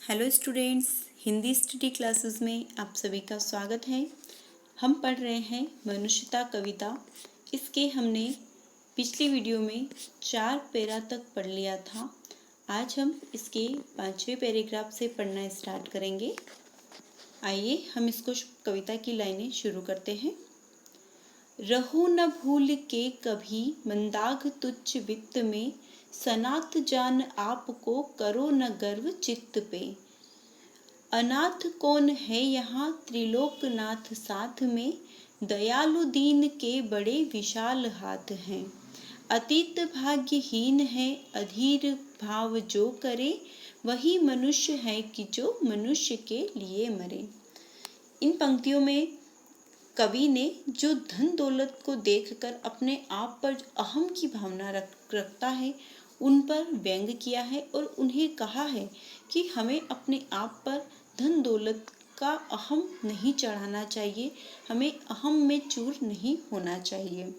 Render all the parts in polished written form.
Hello students, Hindi study classes में आप सभी का स्वागत है। हम पढ़ रहे हैं मनुष्यता कविता। इसके हमने पिछली वीडियो में 4 पैरा तक पढ़ लिया था। आज हम इसके 5वें पैराग्राफ से पढ़ना स्टार्ट करेंगे। आइए हम इसको कविता की लाइनें शुरू करते हैं। रहो न भूल के कभी मंदाग तुच्छ वित्त में, सनात जान आपको करो न गर्व चित्त पे। अनाथ कौन है यहाँ त्रिलोकनाथ साथ में, दयालु दीन के बड़े विशाल हाथ हैं। अतीत भाग्यहीन है अधीर भाव जो करे, वही मनुष्य है कि जो मनुष्य के लिए मरे। इन पंक्तियों में कवि ने जो धन दौलत को देखकर अपने आप पर अहम की भावना रखता है, उन पर व्यंग किया है और उन्हें कहा है कि हमें अपने आप पर धन दौलत का अहम नहीं चढ़ाना चाहिए, हमें अहम में चूर नहीं होना चाहिए।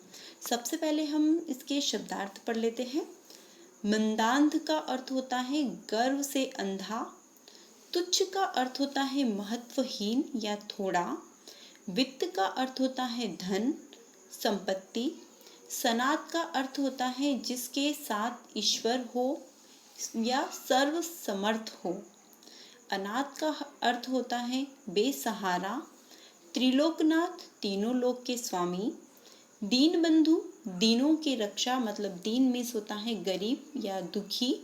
सबसे पहले हम इसके शब्दार्थ पढ़ लेते हैं। मंदांध का अर्थ होता है गर्व से अंधा। तुच्छ का अर्थ होता है महत्वहीन या थोड़ा। वित्त का अर्थ होता है धन, संपत्ति। सनात का अर्थ होता है जिसके साथ ईश्वर हो या सर्व समर्थ हो। अनाथ का अर्थ होता है बेसहारा। त्रिलोकनाथ तीनों लोक के स्वामी। दीन बंधु दीनों की रक्षा, मतलब दीन मीन्स होता है गरीब या दुखी,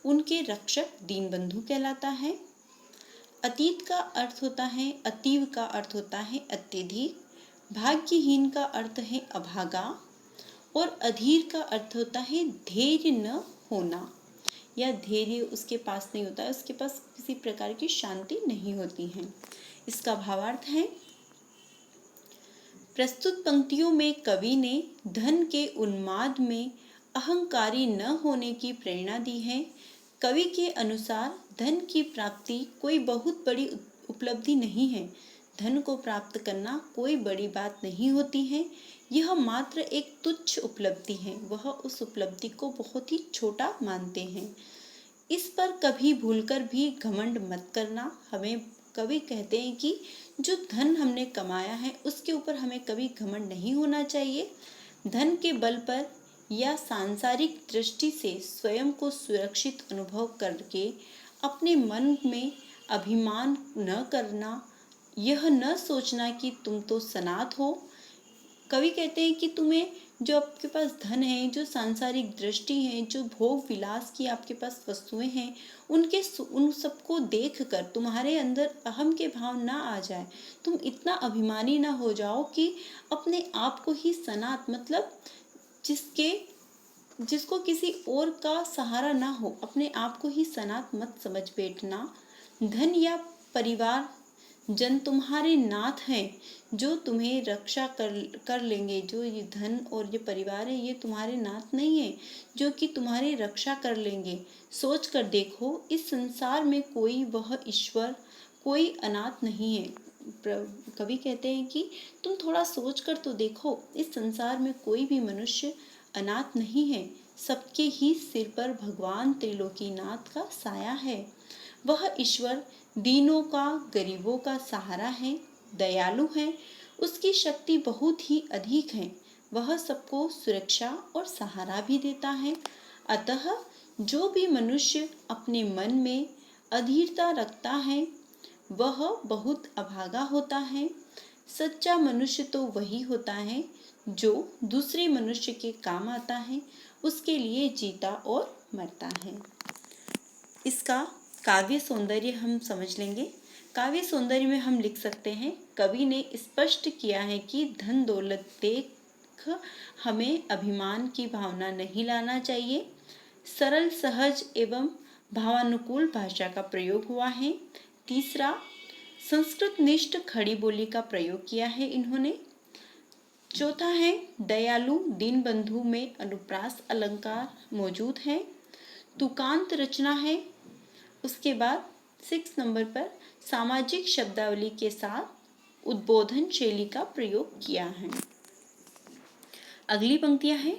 उनके रक्षक दीन बंधु कहलाता है। अतीत का अर्थ होता है, अतीव का अर्थ होता है अत्यधिक। भाग्यहीन का अर्थ है अभागा और अधीर का अर्थ होता है धैर्य न होना या धैर्य उसके पास नहीं होता है, उसके पास किसी प्रकार की शांति नहीं होती है। इसका भावार्थ है, प्रस्तुत पंक्तियों में कवि ने धन के उन्माद में अहंकारी न होने की प्रेरणा दी है। कवि के अनुसार धन की प्राप्ति कोई बहुत बड़ी उपलब्धि नहीं है। धन को प्राप्त करना कोई बड़ी बात नहीं होती है, यह मात्र एक तुच्छ उपलब्धि है। वह उस उपलब्धि को बहुत ही छोटा मानते हैं। इस पर कभी भूलकर भी घमंड मत करना। हमें कवि कहते हैं कि जो धन हमने कमाया है उसके ऊपर हमें कभी घमंड नहीं होना चाहिए। धन के बल पर या सांसारिक दृष्टि से स्वयं को सुरक्षित अनुभव करके अपने मन में अभिमान न करना, यह न सोचना कि तुम तो सनात हो। कवि कहते हैं कि तुम्हें जो आपके पास धन है, जो सांसारिक दृष्टि है, जो भोग विलास की आपके पास वस्तुएं हैं, उन सबको देखकर तुम्हारे अंदर अहम के भाव ना आ जाए। तुम इतना अभिमानी ना हो जाओ कि अपने आप को ही सनात, मतलब जिसको किसी और का सहारा ना हो, अपने आप को ही सनात मत समझ बैठना। धन या परिवार जन तुम्हारे नाथ हैं जो तुम्हें रक्षा कर लेंगे। जो ये धन और ये परिवार है, ये तुम्हारे नाथ नहीं है जो कि तुम्हारी रक्षा कर लेंगे। सोच कर देखो, इस संसार में कोई वह ईश्वर, कोई अनाथ नहीं है। कवि कहते हैं कि तुम थोड़ा सोच कर तो देखो, इस संसार में कोई भी मनुष्य अनाथ नहीं है। सबके ही सिर पर भगवान त्रिलोकीनाथ का साया है। वह ईश्वर दीनों का, गरीबों का सहारा है, दयालु है, उसकी शक्ति बहुत ही अधिक है। वह सबको सुरक्षा और सहारा भी देता है। अतः जो भी मनुष्य अपने मन में अधीरता रखता है वह बहुत अभागा होता है। सच्चा मनुष्य तो वही होता है जो दूसरे मनुष्य के काम आता है, उसके लिए जीता और मरता है। इसका काव्य सौंदर्य हम समझ लेंगे। काव्य सौंदर्य में हम लिख सकते हैं, कवि ने स्पष्ट किया है कि धन दौलत देख हमें अभिमान की भावना नहीं लाना चाहिए। सरल, सहज एवं भावानुकूल भाषा का प्रयोग हुआ है। तीसरा, संस्कृत निष्ठ खड़ी बोली का प्रयोग किया है इन्होंने। चौथा है, दयालु दीन बंधु में अनुप्रास अलंकार मौजूद है। तुकांत रचना है। उसके बाद 6 नंबर पर सामाजिक शब्दावली के साथ उद्बोधन शैली का प्रयोग किया है। अगली पंक्तियां हैं,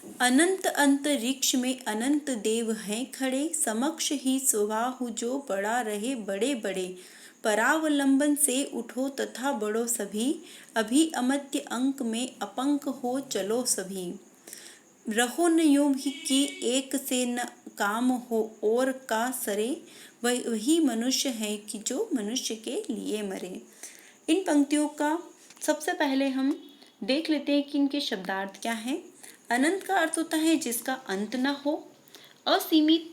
अनंत अंतरिक्ष में अनंत देव हैं खड़े, समक्ष ही स्वभाहु जो बड़ा रहे बड़े बड़े। परावलंबन से उठो तथा बढ़ो सभी, अभी अमर्त्य अंक में अपंक हो चलो सभी। रहो न यूं भी कि एक से न काम हो और का सरे, वही मनुष्य है कि जो मनुष्य के लिए मरे। इन पंक्तियों का सबसे पहले हम देख लेते हैं कि इनके शब्दार्थ क्या हैं। अनंत का अर्थ होता है जिसका अंत न हो। असीमित,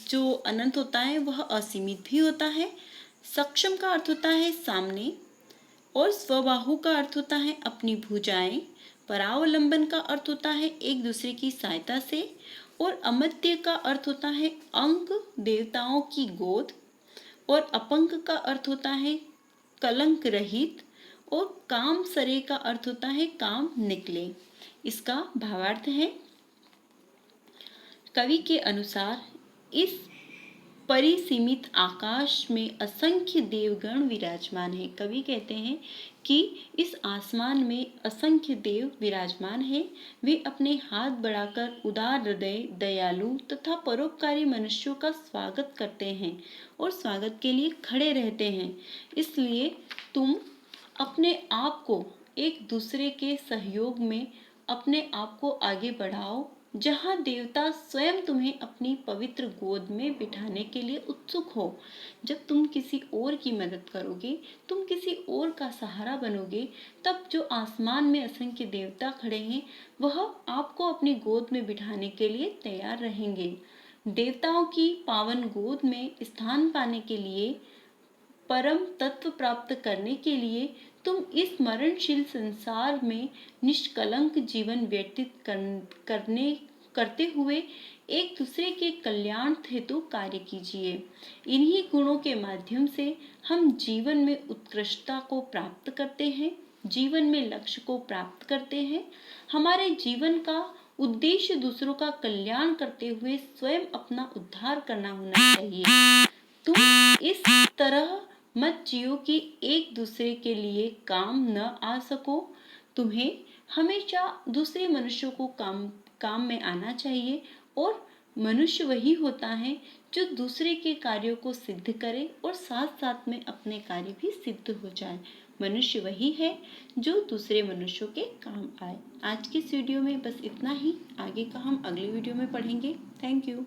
जो अनंत होता है वह असीमित भी होता है। सक्षम का अर्थ होता है सामने, और स्वबाहु का अर्थ होता है अपनी भुजाएं। परावलंबन का अर्थ होता है एक दूसरे की सहायता से, और अमर्त्य का अर्थ होता है अंक, देवताओं की गोद, और अपंक का अर्थ होता है कलंक रहित, और काम सरे का अर्थ होता है काम निकले। इसका भावार्थ है, कवि के अनुसार इस परिसीमित आकाश में असंख्य देवगण विराजमान हैं। कवि कहते हैं कि इस आसमान में असंख्य देव विराजमान हैं। वे अपने हाथ बढ़ाकर उदार हृदय, दयालु तथा परोपकारी मनुष्यों का स्वागत करते हैं और स्वागत के लिए खड़े रहते हैं। इसलिए तुम अपने आप को एक दूसरे के सहयोग में अपने आप को आगे बढ़ाओ, जहाँ देवता स्वयं तुम्हें अपनी पवित्र गोद में बिठाने के लिए उत्सुक हो। जब तुम किसी और की मदद करोगे, तुम किसी और का सहारा बनोगे, तब जो आसमान में असंख्य देवता खड़े हैं वह आपको अपनी गोद में बिठाने के लिए तैयार रहेंगे। देवताओं की पावन गोद में स्थान पाने के लिए, परम तत्व प्राप्त करने के लिए तुम इस मरणशील संसार में निष्कलंक जीवन व्यतीत करते हुए एक दूसरे के कल्याण हेतु कार्य कीजिए। इन्हीं गुणों के माध्यम से हम जीवन में उत्कृष्टता को प्राप्त करते हैं, जीवन में लक्ष्य को प्राप्त करते हैं। हमारे जीवन का उद्देश्य दूसरों का कल्याण करते हुए स्वयं अपना उद्धार करना होना चाहिए। तुम इस तरह मत जियो कि एक दूसरे के लिए काम न आ सको। तुम्हें हमेशा दूसरे मनुष्यों को काम में आना चाहिए, और मनुष्य वही होता है जो दूसरे के कार्यों को सिद्ध करे और साथ साथ में अपने कार्य भी सिद्ध हो जाए। मनुष्य वही है जो दूसरे मनुष्यों के काम आए। आज की इस वीडियो में बस इतना ही। आगे का हम अगली वीडियो में पढ़ेंगे। Thank you.